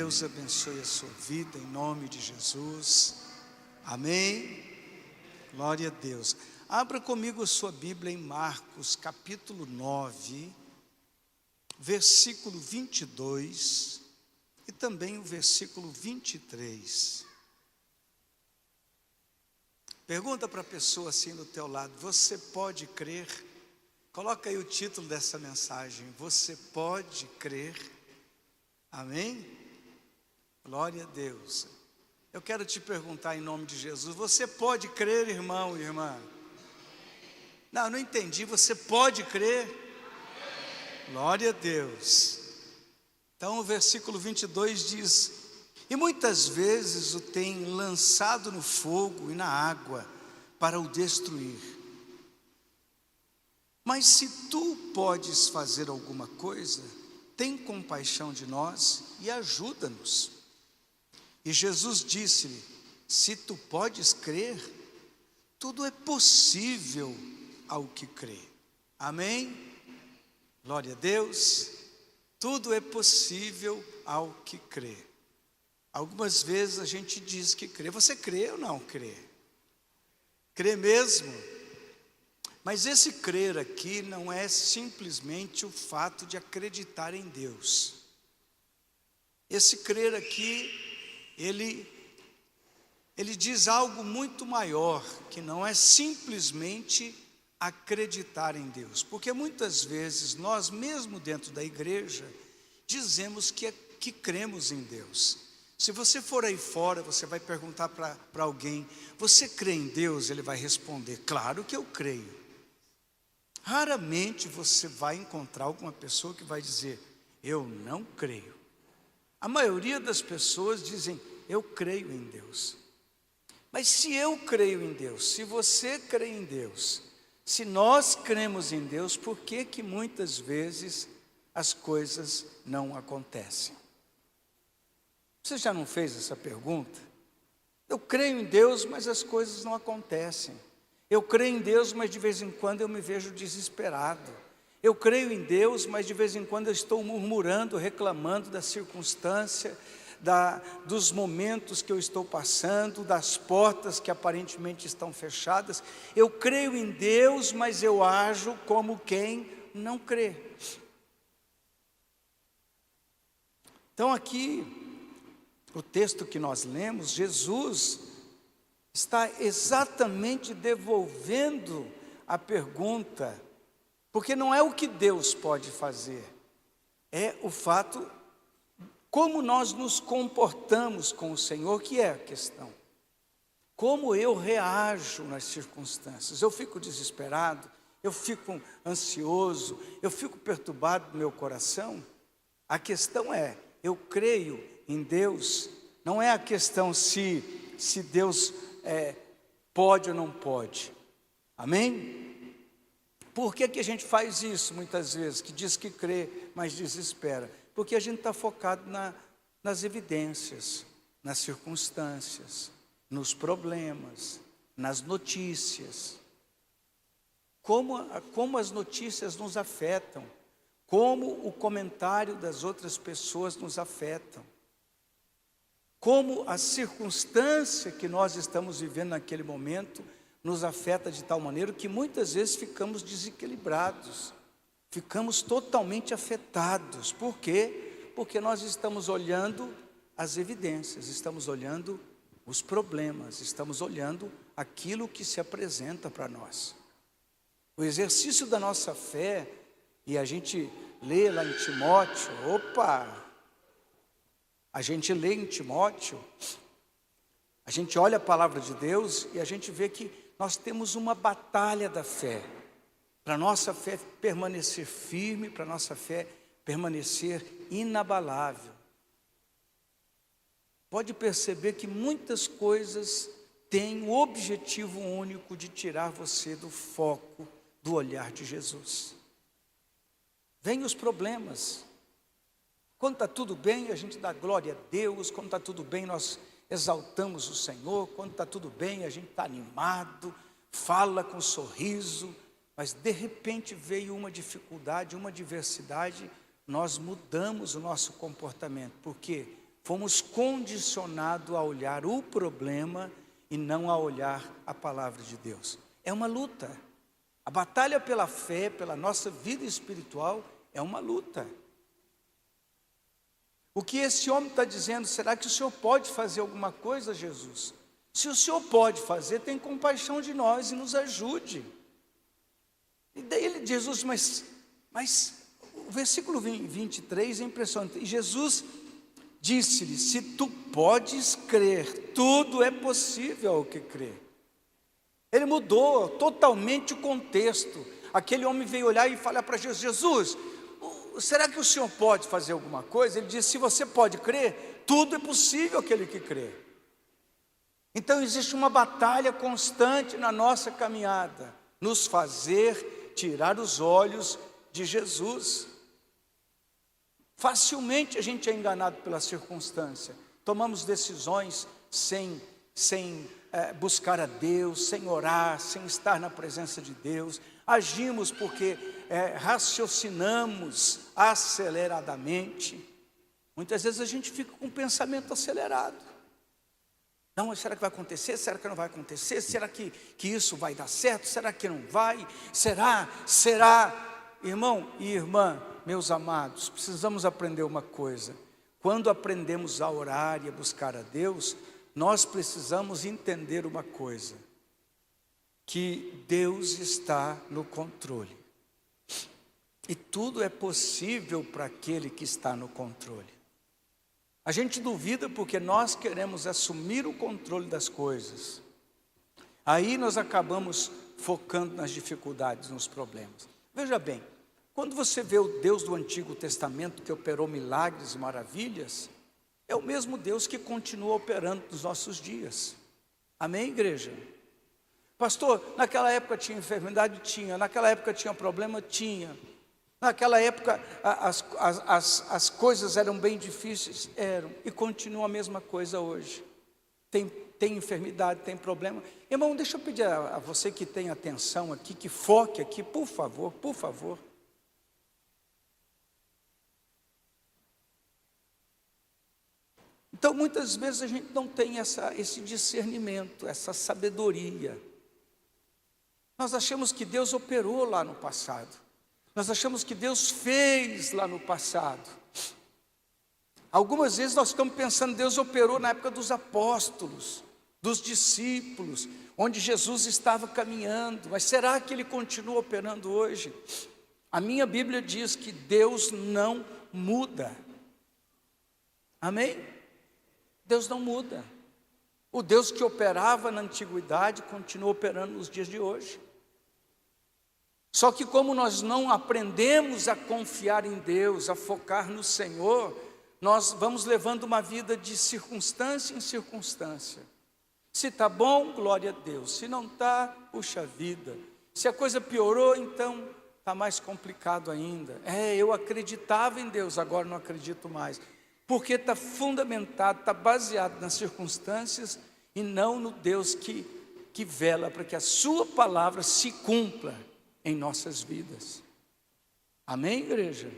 Deus abençoe a sua vida em nome de Jesus. Amém. Glória a Deus. Abra comigo a sua Bíblia em Marcos, capítulo 9, versículo 22 e também o versículo 23. Pergunta para a pessoa assim do teu lado: você pode crer? Coloca aí o título dessa mensagem: você pode crer? Amém? Glória a Deus. Eu quero te perguntar em nome de Jesus: você pode crer, irmão e irmã? Não entendi. Você pode crer? Glória a Deus. Então o versículo 22 diz: e muitas vezes o tem lançado no fogo e na água para o destruir. Mas se tu podes fazer alguma coisa, tem compaixão de nós e ajuda-nos. E Jesus disse-lhe: se tu podes crer, tudo é possível ao que crê. Amém? Glória a Deus. Tudo é possível ao que crê. Algumas vezes a gente diz que crê. Você crê ou não crê? Crê mesmo? Mas esse crer aqui não é simplesmente o fato de acreditar em Deus. Esse crer aqui, ele diz algo muito maior, que não é simplesmente acreditar em Deus. Porque muitas vezes nós mesmo dentro da igreja dizemos que cremos em Deus. Se você for aí fora, você vai perguntar para alguém: você crê em Deus? Ele vai responder: claro que eu creio. Raramente você vai encontrar alguma pessoa que vai dizer: eu não creio. A maioria das pessoas dizem: eu creio em Deus. Mas se eu creio em Deus, se você crê em Deus, se nós cremos em Deus, por que que muitas vezes as coisas não acontecem? Você já não fez essa pergunta? Eu creio em Deus, mas as coisas não acontecem. Eu creio em Deus, mas de vez em quando eu me vejo desesperado. Eu creio em Deus, mas de vez em quando eu estou murmurando, reclamando da circunstância, dos momentos que eu estou passando, das portas que aparentemente estão fechadas. Eu creio em Deus, mas eu ajo como quem não crê. Então aqui, o texto que nós lemos, Jesus está exatamente devolvendo a pergunta, porque não é o que Deus pode fazer, é o fato como nós nos comportamos com o Senhor, que é a questão. Como eu reajo nas circunstâncias? Eu fico desesperado, eu fico ansioso, eu fico perturbado no meu coração? A questão é: eu creio em Deus. Não é a questão se Deus pode ou não pode. Amém? Por que que a gente faz isso muitas vezes? Que diz que crê, mas desespera. Porque a gente está focado nas evidências, nas circunstâncias, nos problemas, nas notícias. Como as notícias nos afetam, como o comentário das outras pessoas nos afetam, como a circunstância que nós estamos vivendo naquele momento nos afeta de tal maneira que muitas vezes ficamos desequilibrados, ficamos totalmente afetados. Por quê? Porque nós estamos olhando as evidências, estamos olhando os problemas, estamos olhando aquilo que se apresenta para nós. O exercício da nossa fé, e a gente lê lá em Timóteo, a gente lê em Timóteo, a gente olha a palavra de Deus e a gente vê que nós temos uma batalha da fé, para a nossa fé permanecer firme, para a nossa fé permanecer inabalável. Pode perceber que muitas coisas têm o objetivo único de tirar você do foco do olhar de Jesus. Vêm os problemas. Quando está tudo bem, a gente dá glória a Deus. Quando está tudo bem, nós exaltamos o Senhor. Quando está tudo bem, a gente está animado, fala com sorriso. Mas de repente veio uma dificuldade, uma adversidade, nós mudamos o nosso comportamento. Por quê? fomos condicionados a olhar o problema e não a olhar a palavra de Deus. É uma luta. A batalha pela fé, pela nossa vida espiritual, é uma luta. O que esse homem está dizendo, será que o Senhor pode fazer alguma coisa, Jesus? Se o Senhor pode fazer, tem compaixão de nós e nos ajude. E daí ele, Jesus, mas o versículo 23 é impressionante. E Jesus disse-lhe: se tu podes crer, tudo é possível ao que crê. Ele mudou totalmente o contexto. Aquele homem veio olhar e falar para Jesus: Jesus, será que o Senhor pode fazer alguma coisa? Ele disse: se você pode crer, tudo é possível àquele que crê. Então existe uma batalha constante na nossa caminhada, nos fazer tirar os olhos de Jesus. Facilmente a gente é enganado pela circunstância, tomamos decisões sem buscar a Deus, sem orar, sem estar na presença de Deus, agimos porque raciocinamos aceleradamente. Muitas vezes a gente fica com o pensamento acelerado. Não, mas será que vai acontecer? Será que não vai acontecer? Será que isso vai dar certo? Será que não vai? Será? Irmão e irmã, meus amados, precisamos aprender uma coisa. Quando aprendemos a orar e a buscar a Deus, nós precisamos entender uma coisa: que Deus está no controle. E tudo é possível para aquele que está no controle. A gente duvida porque nós queremos assumir o controle das coisas. Aí nós acabamos focando nas dificuldades, nos problemas. Veja bem, quando você vê o Deus do Antigo Testamento que operou milagres e maravilhas, é o mesmo Deus que continua operando nos nossos dias. Amém, igreja? Pastor, naquela época tinha enfermidade? Tinha. Naquela época tinha problema? Tinha. Naquela época as coisas eram bem difíceis? Eram. E continua a mesma coisa hoje. Tem enfermidade, tem problema. Irmão, deixa eu pedir a você que tem atenção aqui, que foque aqui, por favor, por favor. Então, muitas vezes a gente não tem esse discernimento, essa sabedoria. Nós achamos que Deus operou lá no passado. Nós achamos que Deus fez lá no passado. Algumas vezes nós ficamos pensando, Deus operou na época dos apóstolos, dos discípulos, onde Jesus estava caminhando. Mas será que Ele continua operando hoje? A minha Bíblia diz que Deus não muda. Amém? Deus não muda. O Deus que operava na antiguidade continua operando nos dias de hoje. Só que como nós não aprendemos a confiar em Deus, a focar no Senhor, nós vamos levando uma vida de circunstância em circunstância. Se está bom, glória a Deus. Se não está, puxa vida. Se a coisa piorou, então está mais complicado ainda. Eu acreditava em Deus, agora não acredito mais. Porque está fundamentado, está baseado nas circunstâncias e não no Deus que vela para que a sua palavra se cumpra em nossas vidas. Amém, igreja?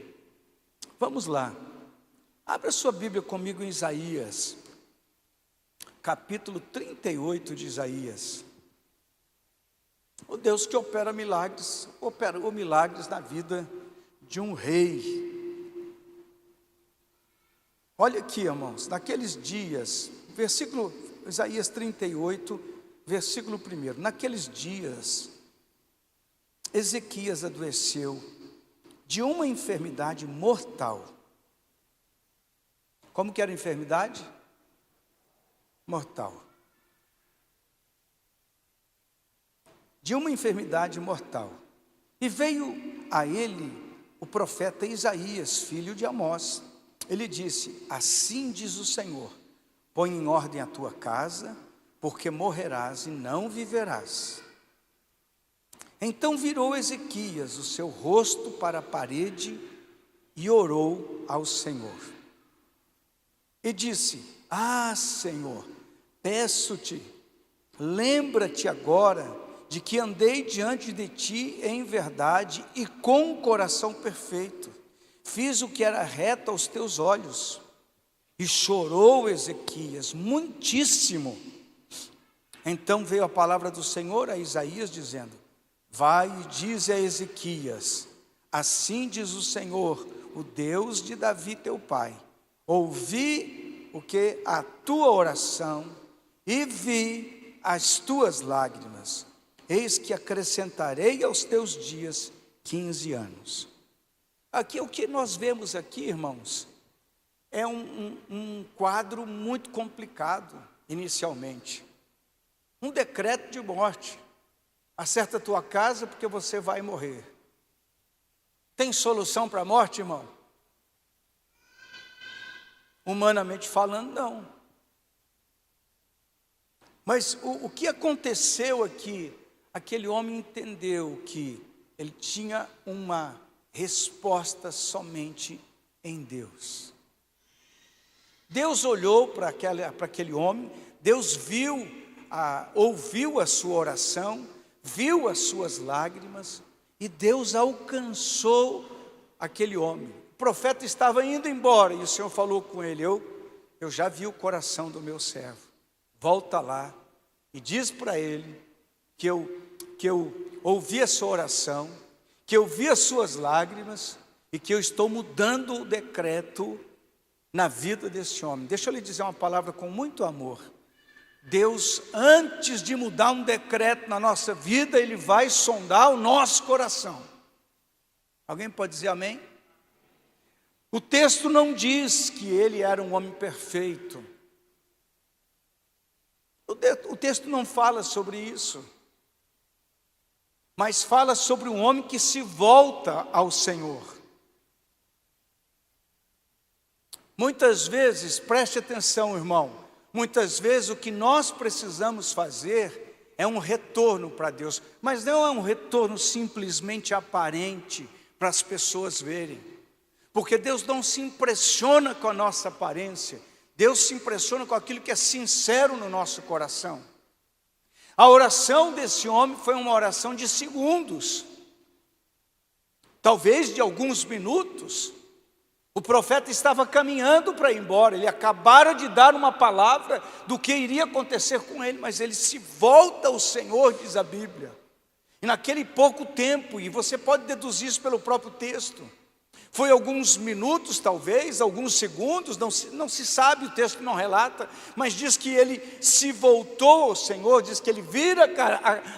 Vamos lá. Abra sua Bíblia comigo em Isaías, capítulo 38 de Isaías. O Deus que opera milagres, operou milagres na vida de um rei. Olha aqui, irmãos, naqueles dias, Isaías 38, versículo 1. Naqueles dias, Ezequias adoeceu de uma enfermidade mortal. Como que era a enfermidade? Mortal. De uma enfermidade mortal. E veio a ele o profeta Isaías, filho de Amós. Ele disse: assim diz o Senhor, põe em ordem a tua casa, porque morrerás e não viverás. Então virou Ezequias o seu rosto para a parede e orou ao Senhor. E disse: Senhor, peço-te, lembra-te agora de que andei diante de ti em verdade e com o coração perfeito. Fiz o que era reto aos teus olhos. E chorou Ezequias muitíssimo. Então veio a palavra do Senhor a Isaías dizendo: vai e dize a Ezequias: assim diz o Senhor, o Deus de Davi teu pai, ouvi o que a tua oração e vi as tuas lágrimas. Eis que acrescentarei aos teus dias 15 anos. Aqui, o que nós vemos aqui, irmãos, é um quadro muito complicado, inicialmente. Um decreto de morte. Acerta a tua casa porque você vai morrer. Tem solução para a morte, irmão? Humanamente falando, não. Mas o que aconteceu aqui? Aquele homem entendeu que ele tinha uma resposta somente em Deus. Deus olhou para aquele homem, Deus ouviu a sua oração, viu as suas lágrimas, e Deus alcançou aquele homem. O profeta estava indo embora, e o Senhor falou com ele: eu já vi o coração do meu servo, volta lá, e diz para ele que eu ouvi a sua oração, que eu vi as suas lágrimas, e que eu estou mudando o decreto na vida desse homem. Deixa eu lhe dizer uma palavra com muito amor. Deus, antes de mudar um decreto na nossa vida, Ele vai sondar o nosso coração. Alguém pode dizer amém? O texto não diz que ele era um homem perfeito. O texto não fala sobre isso. Mas fala sobre um homem que se volta ao Senhor. Muitas vezes, preste atenção, irmão, muitas vezes o que nós precisamos fazer é um retorno para Deus, mas não é um retorno simplesmente aparente para as pessoas verem, porque Deus não se impressiona com a nossa aparência, Deus se impressiona com aquilo que é sincero no nosso coração. A oração desse homem foi uma oração de segundos, talvez de alguns minutos. O profeta estava caminhando para ir embora, ele acabara de dar uma palavra do que iria acontecer com ele, mas ele se volta ao Senhor, diz a Bíblia. E naquele pouco tempo, e você pode deduzir isso pelo próprio texto, foi alguns minutos talvez, alguns segundos, não se sabe, o texto não relata, mas diz que ele se voltou ao Senhor, diz que ele vira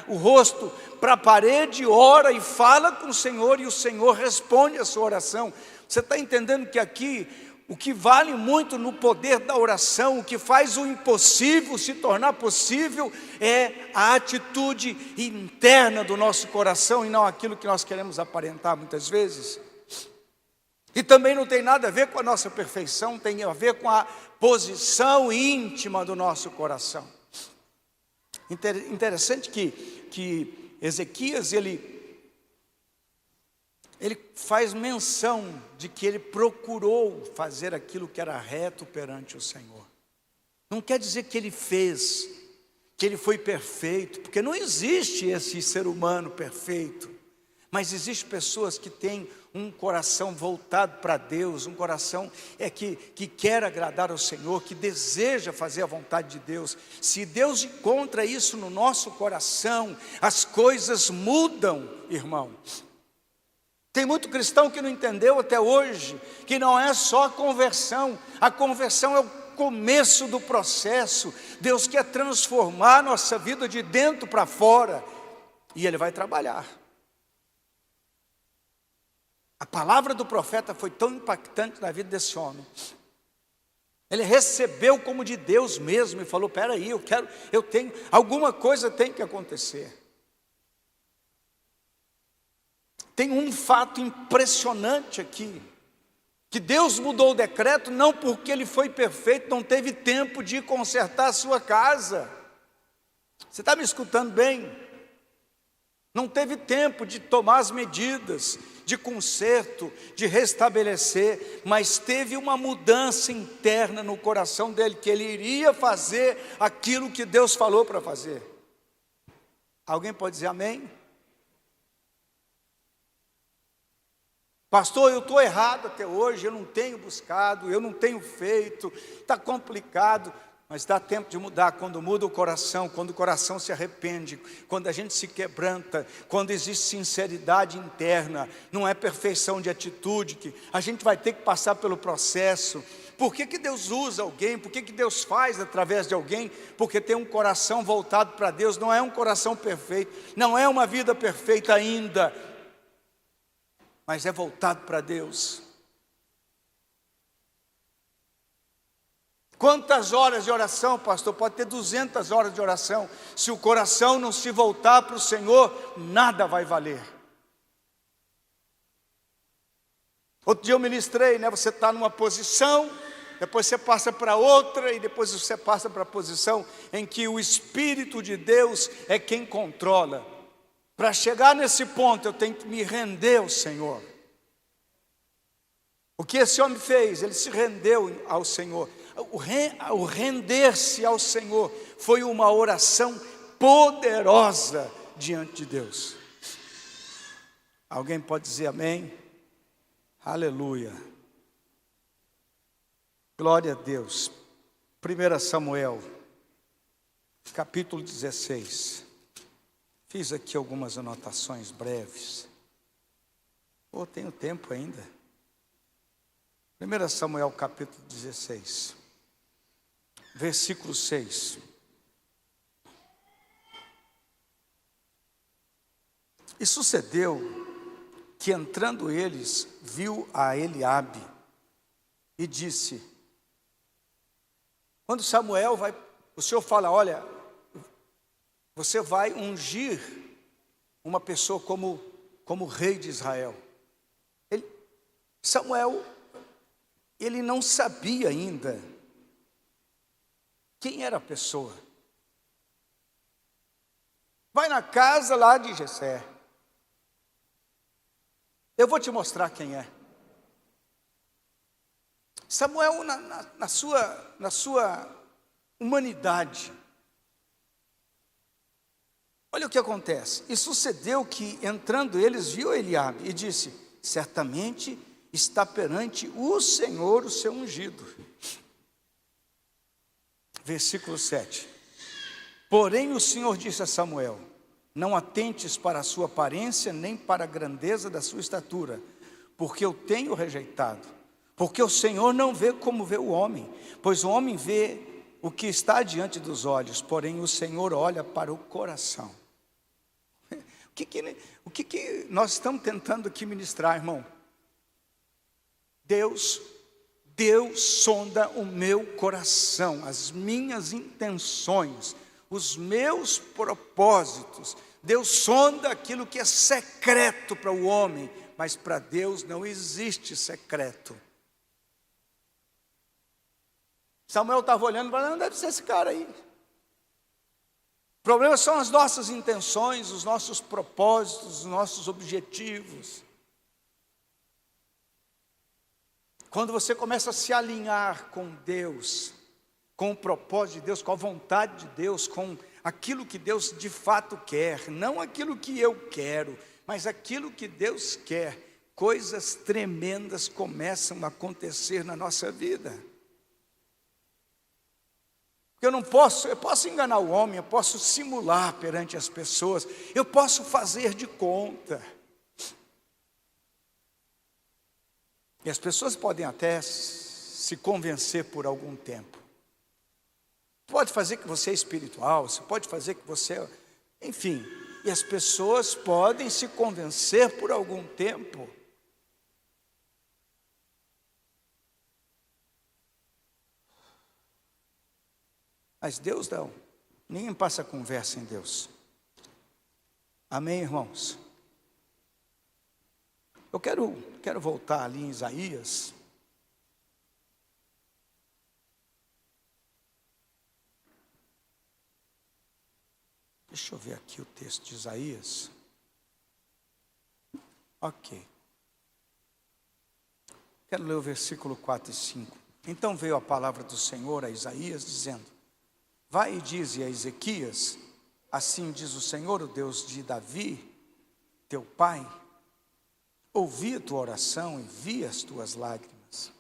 o rosto para a parede, ora e fala com o Senhor, e o Senhor responde a sua oração. Você está entendendo que aqui, o que vale muito no poder da oração, o que faz o impossível se tornar possível, é a atitude interna do nosso coração e não aquilo que nós queremos aparentar muitas vezes. E também não tem nada a ver com a nossa perfeição, tem a ver com a posição íntima do nosso coração. Interessante que Ezequias, ele faz menção de que ele procurou fazer aquilo que era reto perante o Senhor. Não quer dizer que ele fez, que ele foi perfeito, porque não existe esse ser humano perfeito, mas existem pessoas que têm um coração voltado para Deus, um coração que quer agradar ao Senhor, que deseja fazer a vontade de Deus. Se Deus encontra isso no nosso coração, as coisas mudam, irmão. Tem muito cristão que não entendeu até hoje, que não é só a conversão é o começo do processo. Deus quer transformar a nossa vida de dentro para fora, e Ele vai trabalhar. A palavra do profeta foi tão impactante na vida desse homem. Ele recebeu como de Deus mesmo e falou: espera aí, alguma coisa tem que acontecer. Tem um fato impressionante aqui, que Deus mudou o decreto não porque ele foi perfeito, não teve tempo de consertar a sua casa. Você está me escutando bem? Não teve tempo de tomar as medidas de conserto, de restabelecer, mas teve uma mudança interna no coração dele, que ele iria fazer aquilo que Deus falou para fazer. Alguém pode dizer amém? Pastor, eu estou errado até hoje, eu não tenho buscado, eu não tenho feito, está complicado. Mas dá tempo de mudar, quando muda o coração, quando o coração se arrepende, quando a gente se quebranta, quando existe sinceridade interna, não é perfeição de atitude, que a gente vai ter que passar pelo processo. Por que Deus usa alguém? Por que Deus faz através de alguém? Porque tem um coração voltado para Deus, não é um coração perfeito, não é uma vida perfeita ainda, mas é voltado para Deus. Quantas horas de oração, pastor? Pode ter 200 horas de oração. Se o coração não se voltar para o Senhor, nada vai valer. Outro dia eu ministrei, né? Você está numa posição, depois você passa para outra, e depois você passa para a posição em que o Espírito de Deus é quem controla. Para chegar nesse ponto, eu tenho que me render ao Senhor. O que esse homem fez? Ele se rendeu ao Senhor. O render-se ao Senhor foi uma oração poderosa diante de Deus. Alguém pode dizer amém? Aleluia. Glória a Deus. 1 Samuel, capítulo 16. Fiz aqui algumas anotações breves. Tenho tempo ainda. 1 Samuel, capítulo 16. Versículo 6. E sucedeu que, entrando eles, viu a Eliabe e disse: quando Samuel vai, o Senhor fala: olha, você vai ungir uma pessoa como rei de Israel. Samuel, ele não sabia ainda quem era a pessoa. Vai na casa lá de Jessé. Eu vou te mostrar quem é. Samuel, na sua humanidade. Olha o que acontece. E sucedeu que, entrando eles, viu Eliabe e disse: certamente está perante o Senhor o seu ungido. Versículo 7. Porém o Senhor disse a Samuel: não atentes para a sua aparência, nem para a grandeza da sua estatura, porque eu tenho rejeitado. Porque o Senhor não vê como vê o homem, pois o homem vê o que está diante dos olhos, porém o Senhor olha para o coração. O que nós estamos tentando aqui ministrar, irmão? Deus sonda o meu coração, as minhas intenções, os meus propósitos. Deus sonda aquilo que é secreto para o homem, mas para Deus não existe secreto. Samuel estava olhando e falando: não deve ser esse cara aí. O problema são as nossas intenções, os nossos propósitos, os nossos objetivos. Quando você começa a se alinhar com Deus, com o propósito de Deus, com a vontade de Deus, com aquilo que Deus de fato quer, não aquilo que eu quero, mas aquilo que Deus quer, coisas tremendas começam a acontecer na nossa vida. Porque eu posso enganar o homem, eu posso simular perante as pessoas, eu posso fazer de conta. E as pessoas podem até se convencer por algum tempo. Pode fazer que você é espiritual, você pode fazer que você, enfim. E as pessoas podem se convencer por algum tempo. Mas Deus não. Ninguém passa conversa em Deus. Amém, irmãos? Eu quero voltar ali em Isaías. Deixa eu ver aqui o texto de Isaías. Ok. Quero ler o versículo 4 e 5. Então veio a palavra do Senhor a Isaías, dizendo: vai e dize a Ezequias: assim diz o Senhor, o Deus de Davi, teu pai: ouvi a tua oração e vi as tuas lágrimas.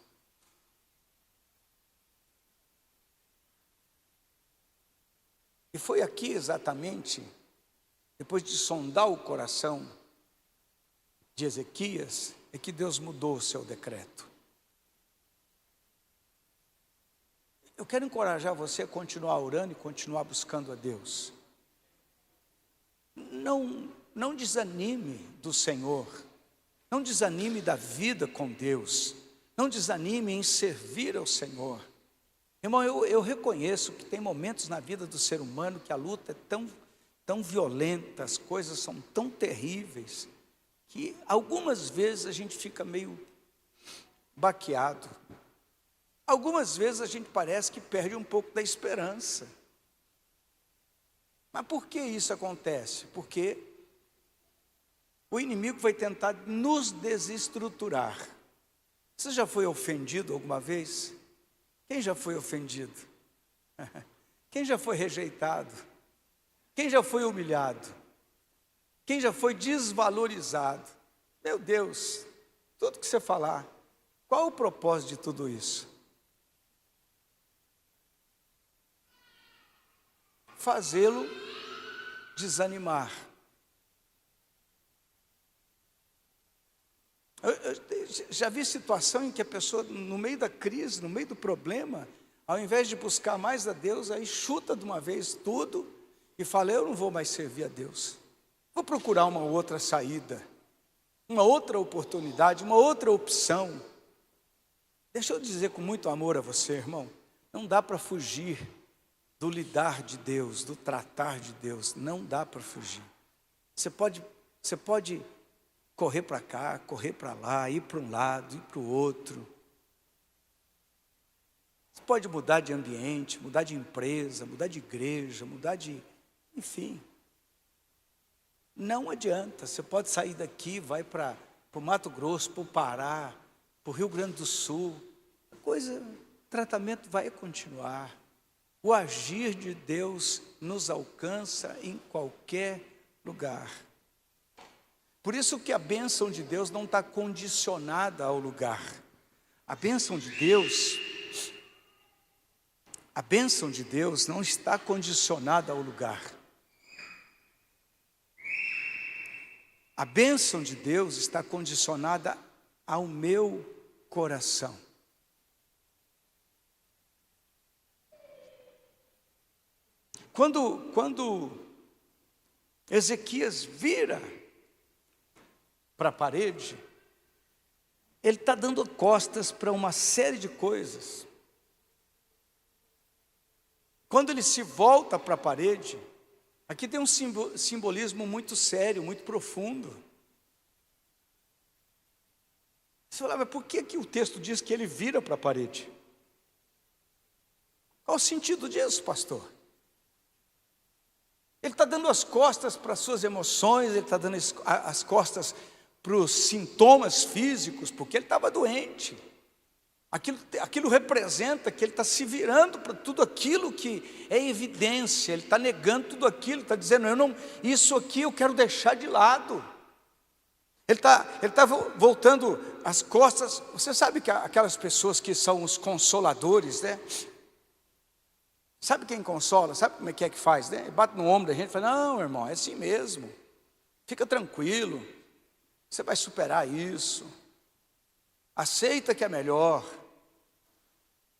E foi aqui exatamente, depois de sondar o coração de Ezequias, é que Deus mudou o seu decreto. Eu quero encorajar você a continuar orando e continuar buscando a Deus. Não desanime do Senhor, não desanime da vida com Deus, não desanime em servir ao Senhor. Irmão, eu reconheço que tem momentos na vida do ser humano que a luta é tão violenta, as coisas são tão terríveis, que algumas vezes a gente fica meio baqueado. Algumas vezes a gente parece que perde um pouco da esperança. Mas por que isso acontece? Porque o inimigo vai tentar nos desestruturar. Você já foi ofendido alguma vez? Quem já foi ofendido? Quem já foi rejeitado? Quem já foi humilhado? Quem já foi desvalorizado? Meu Deus, tudo que você falar, qual o propósito de tudo isso? Fazê-lo desanimar. Eu já vi situação em que a pessoa, no meio da crise, no meio do problema, ao invés de buscar mais a Deus, aí chuta de uma vez tudo e fala: eu não vou mais servir a Deus, vou procurar uma outra saída, uma outra oportunidade, uma outra opção. Deixa eu dizer com muito amor a você, irmão, não dá para fugir do lidar de Deus, do tratar de Deus, não dá para fugir. Você pode correr para cá, correr para lá, ir para um lado, ir para o outro. Você pode mudar de ambiente, mudar de empresa, mudar de igreja, enfim. Não adianta, você pode sair daqui, vai para o Mato Grosso, para o Pará, para o Rio Grande do Sul. O tratamento vai continuar. O agir de Deus nos alcança em qualquer lugar. Por isso que a bênção de Deus não está condicionada ao lugar. A bênção de Deus não está condicionada ao lugar. A bênção de Deus está condicionada ao meu coração. Quando Ezequias vira para a parede, ele está dando costas para uma série de coisas. Quando ele se volta para a parede, aqui tem um simbolismo muito sério, muito profundo. Você fala: mas por que o texto diz que ele vira para a parede? Qual o sentido disso, pastor? Ele está dando as costas para as suas emoções, ele está dando as costas para os sintomas físicos, porque ele estava doente. Aquilo representa que ele está se virando para tudo aquilo que é evidência, ele está negando tudo aquilo, está dizendo: isso aqui eu quero deixar de lado. Ele está voltando as costas. Você sabe que aquelas pessoas que são os consoladores, né? Sabe quem consola? Sabe como é que faz, né? Bate no ombro da gente e fala: não, irmão, é assim mesmo. Fica tranquilo. Você vai superar isso. Aceita que é melhor.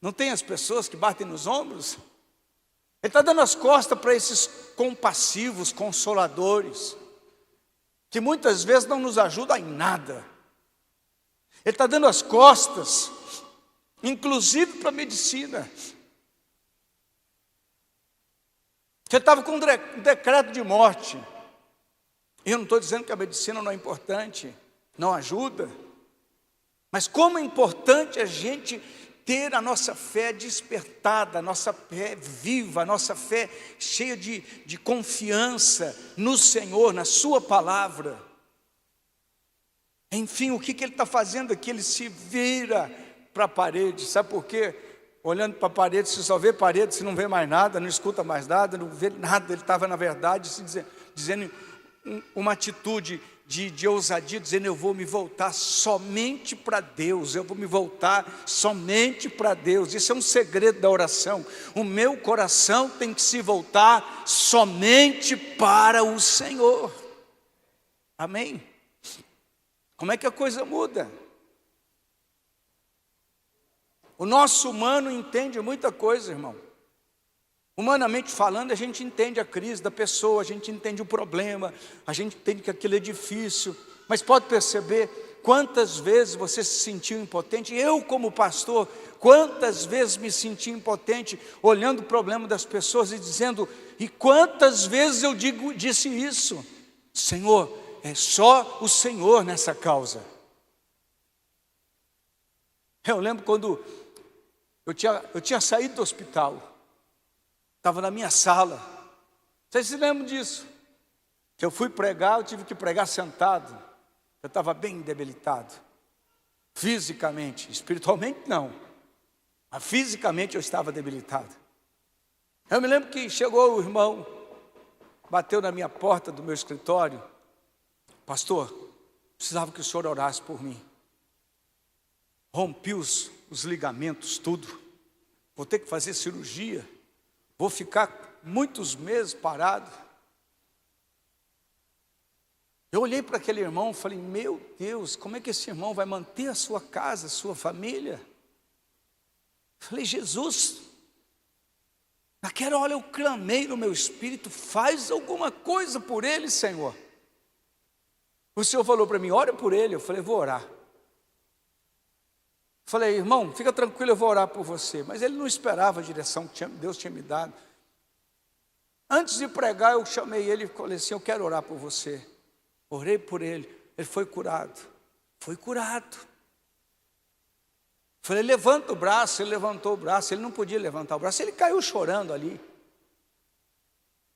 Não tem as pessoas que batem nos ombros? Ele está dando as costas para esses compassivos, consoladores, que muitas vezes não nos ajudam em nada. Ele está dando as costas, inclusive para a medicina. Você estava com um decreto de morte. Eu não estou dizendo que a medicina não é importante, não ajuda. Mas como é importante a gente ter a nossa fé despertada, a nossa fé viva, a nossa fé cheia de confiança no Senhor, na sua palavra. Enfim, o que ele está fazendo aqui? Ele se vira para a parede. Sabe por quê? Olhando para a parede, você só vê parede, você não vê mais nada, não escuta mais nada, não vê nada. Ele estava, na verdade, dizendo uma atitude de ousadia, dizendo: eu vou me voltar somente para Deus, eu vou me voltar somente para Deus. Isso é um segredo da oração. O meu coração tem que se voltar somente para o Senhor. Amém? Como é que a coisa muda? O nosso humano entende muita coisa, irmão. Humanamente falando, a gente entende a crise da pessoa, a gente entende o problema, a gente entende que aquilo é difícil. Mas pode perceber quantas vezes você se sentiu impotente? Eu, como pastor, quantas vezes me senti impotente olhando o problema das pessoas e dizendo: e quantas vezes eu disse isso? Senhor, é só o Senhor nessa causa. Eu lembro quando eu tinha saído do hospital, estava na minha sala. Vocês se lembram disso? Que eu fui pregar, eu tive que pregar sentado. Eu estava bem debilitado. Fisicamente, espiritualmente não. Mas fisicamente eu estava debilitado. Eu me lembro que chegou o irmão, bateu na minha porta do meu escritório: pastor, precisava que o senhor orasse por mim. Rompi os ligamentos, tudo. Vou ter que fazer cirurgia. Vou ficar muitos meses parado. Eu olhei para aquele irmão e falei: meu Deus, como é que esse irmão vai manter a sua casa, a sua família? Falei: Jesus, naquela hora eu clamei no meu espírito: faz alguma coisa por ele, Senhor. O Senhor falou para mim: ora por ele. Eu falei: vou orar. Falei: irmão, fica tranquilo, eu vou orar por você. Mas ele não esperava a direção que Deus tinha me dado. Antes de pregar, eu chamei ele e falei assim: eu quero orar por você. Orei por ele, ele foi curado. Foi curado. Falei: levanta o braço. Ele levantou o braço. Ele não podia levantar o braço, ele caiu chorando ali.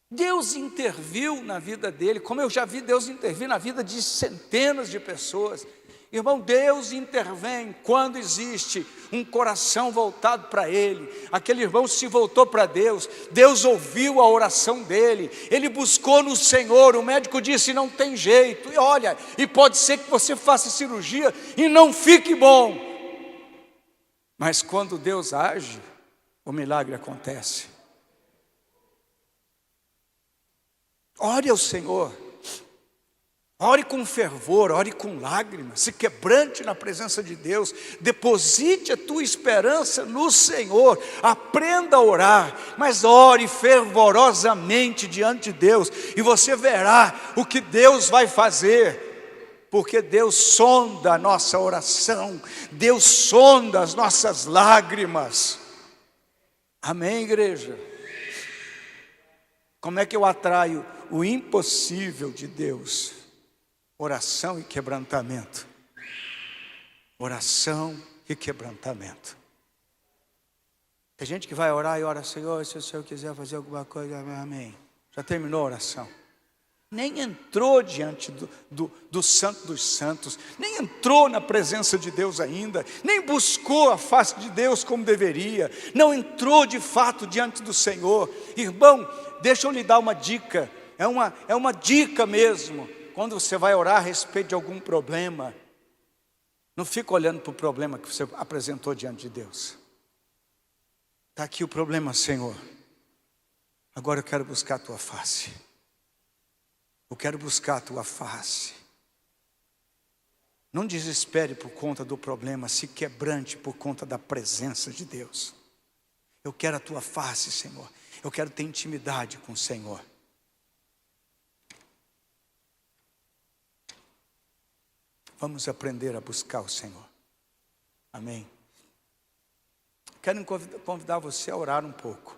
Deus interviu na vida dele, como eu já vi Deus intervir na vida de centenas de pessoas. Irmão, Deus intervém quando existe um coração voltado para Ele. Aquele irmão se voltou para Deus, Deus ouviu a oração dele, ele buscou no Senhor. O médico disse: não tem jeito, e olha, e pode ser que você faça cirurgia e não fique bom. Mas quando Deus age, o milagre acontece. Ore ao Senhor. Ore com fervor, ore com lágrimas, se quebrante na presença de Deus, deposite a tua esperança no Senhor, aprenda a orar, mas ore fervorosamente diante de Deus, e você verá o que Deus vai fazer, porque Deus sonda a nossa oração, Deus sonda as nossas lágrimas. Amém, igreja? Como é que eu atraio o impossível de Deus? Oração e quebrantamento. Oração e quebrantamento. Tem gente que vai orar e ora: Senhor, se o Senhor quiser fazer alguma coisa, amém. Já terminou a oração. Nem entrou diante do Santo dos Santos, nem entrou na presença de Deus ainda, nem buscou a face de Deus como deveria, não entrou de fato diante do Senhor. Irmão, deixa eu lhe dar uma dica, é uma dica mesmo. Quando você vai orar a respeito de algum problema, não fica olhando para o problema que você apresentou diante de Deus. Está aqui o problema, Senhor. Agora eu quero buscar a tua face. Eu quero buscar a tua face. Não desespere por conta do problema, se quebrante por conta da presença de Deus. Eu quero a tua face, Senhor. Eu quero ter intimidade com o Senhor. Vamos aprender a buscar o Senhor. Amém. Quero convidar você a orar um pouco.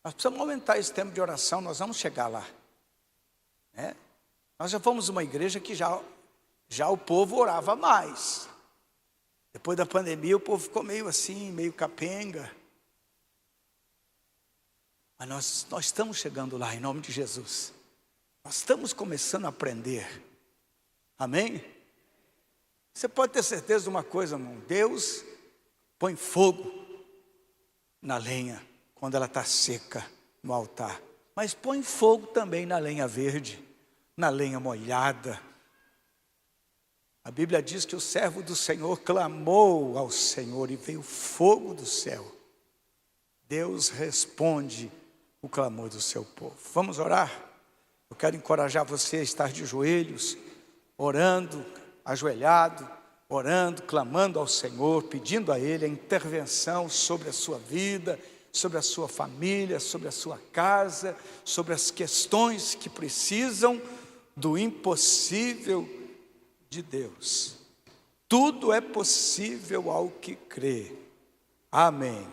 Nós precisamos aumentar esse tempo de oração, nós vamos chegar lá. Nós já fomos uma igreja que já o povo orava mais. Depois da pandemia o povo ficou meio assim, meio capenga. Mas nós estamos chegando lá em nome de Jesus. Nós estamos começando a aprender. Amém? Você pode ter certeza de uma coisa, irmão. Deus põe fogo na lenha quando ela está seca no altar. Mas põe fogo também na lenha verde. na lenha molhada. A Bíblia diz que o servo do Senhor clamou ao Senhor e veio fogo do céu. Deus responde o clamor do seu povo. Vamos orar? Eu quero encorajar você a estar de joelhos, orando, ajoelhado, orando, clamando ao Senhor, pedindo a Ele a intervenção sobre a sua vida, sobre a sua família, sobre a sua casa, sobre as questões que precisam do impossível de Deus. Tudo é possível ao que crê. Amém.